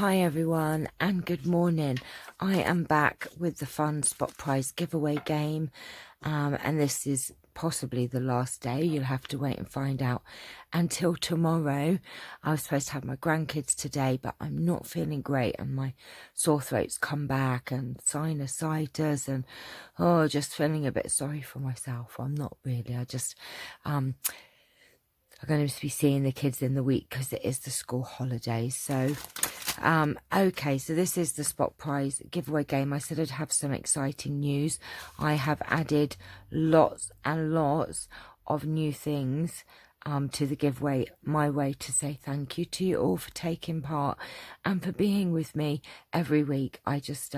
Hi everyone and good morning. I am back with the fun spot prize giveaway game, and this is possibly the last day. You'll have to wait and find out until tomorrow. I was supposed to have my grandkids today, but I'm not feeling great and my sore throat's come back and sinusitis and just feeling a bit sorry for myself. I'm not really. I'm going to be seeing the kids in the week because it is the school holidays. So okay, so this is the spot prize giveaway game. I said I'd have some exciting news. I have added lots and lots of new things to the giveaway, my way to say thank you to you all for taking part and for being with me every week. I just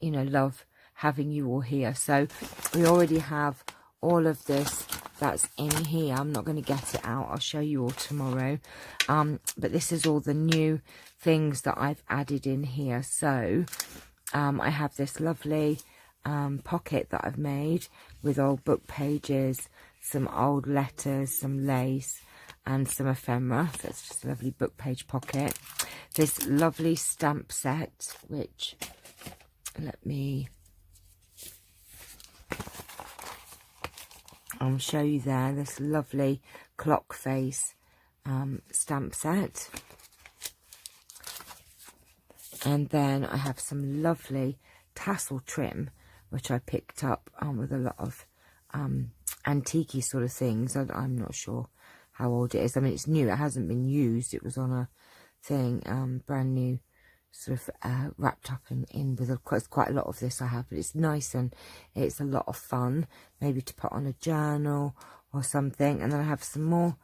love having you all here. So we already have all of this that's in here. I'm not going to get it out. I'll show you all tomorrow. But this is all the new things that I've added in here. So I have this lovely pocket that I've made with old book pages, some old letters, some lace and some ephemera. So it's just a lovely book page pocket. This lovely stamp set, which I'll show you there. This lovely clock face stamp set. And then I have some lovely tassel trim, which I picked up with a lot of antique-y sort of things. I'm not sure how old it is. I mean, it's new. It hasn't been used. It was on a thing, brand new, sort of wrapped up in with quite a lot of this I have. But it's nice and it's a lot of fun, maybe to put on a journal or something. And then I have some more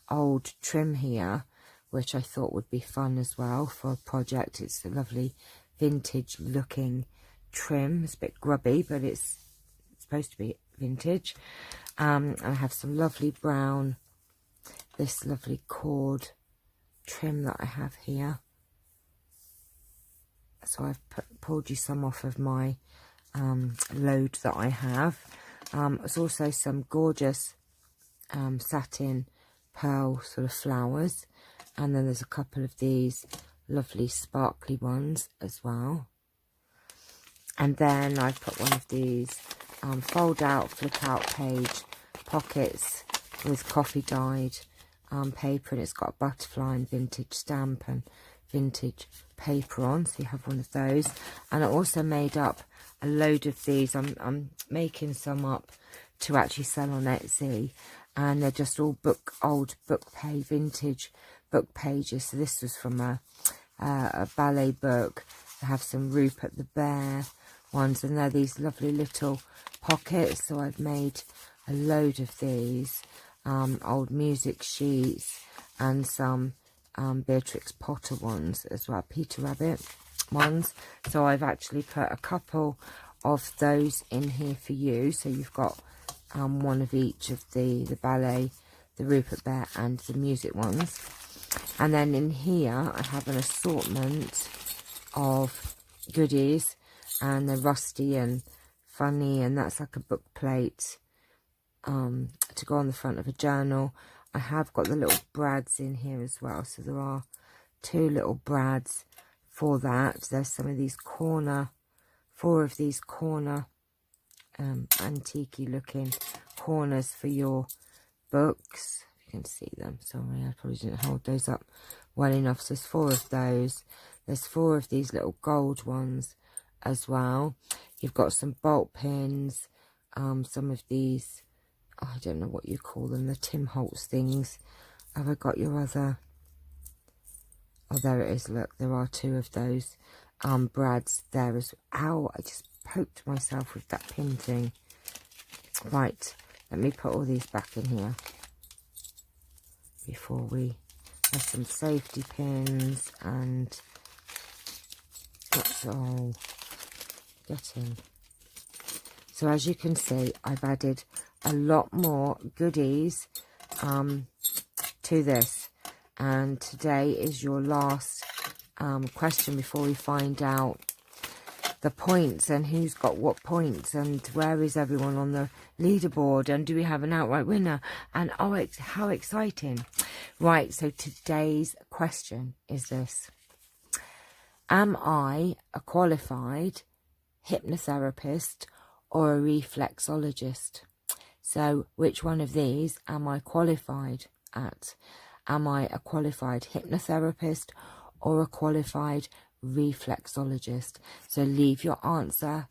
old trim here, which I thought would be fun as well for a project. It's a lovely vintage looking trim. It's a bit grubby, but it's supposed to be vintage. I have some lovely brown, this lovely cord trim that I have here. So I've pulled you some off of my load that I have. There's also some gorgeous satin pearl sort of flowers. And then there's a couple of these lovely sparkly ones as well. And then I put one of these fold out, flip out page pockets with coffee dyed paper. And it's got a butterfly and vintage stamp and vintage paper on. So you have one of those. And I also made up a load of these. I'm making some up to actually sell on Etsy. And they're just all old book page, vintage book pages. So this was from a ballet book. I have some Rupert the Bear ones, and they're these lovely little pockets. So I've made a load of these old music sheets and some Beatrix Potter ones as well, Peter Rabbit ones. So I've actually put a couple of those in here for you. So you've got one of each of the ballet, the Rupert Bear and the music ones. And then in here I have an assortment of goodies, and they're rusty and funny, and that's like a book plate to go on the front of a journal. I have got the little brads in here as well, so there are 2 little brads for that. There's some of these 4 of these corner antique-y looking corners for your books. You can see them. Sorry, I probably didn't hold those up well enough. So there's 4 of those. There's 4 of these little gold ones as well. You've got some bolt pins, some of these, I don't know what you call them, the Tim Holtz things. Have I got your other? Oh, there it is. Look, there are 2 of those brads there as well. Ow, I just poked myself with that pin thing. Right, let me put all these back in here before we have some safety pins, and that's all getting. So as you can see, I've added a lot more goodies to this, and today is your last question before we find out the points and who's got what points and where is everyone on the leaderboard and do we have an outright winner, and oh, how exciting. Right, so today's question is this: Am I a qualified hypnotherapist or a reflexologist? So which one of these am I qualified at? Am I a qualified hypnotherapist or a qualified reflexologist? So leave your answer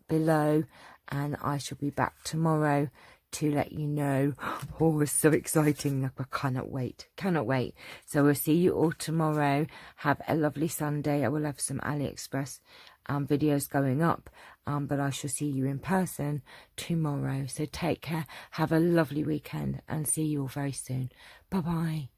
below, and I shall be back tomorrow to let you know. Oh, it's so exciting. I cannot wait. Cannot wait. So we'll see you all tomorrow. Have a lovely Sunday. I will have some AliExpress videos going up, but I shall see you in person tomorrow. So take care. Have a lovely weekend and see you all very soon. Bye-bye.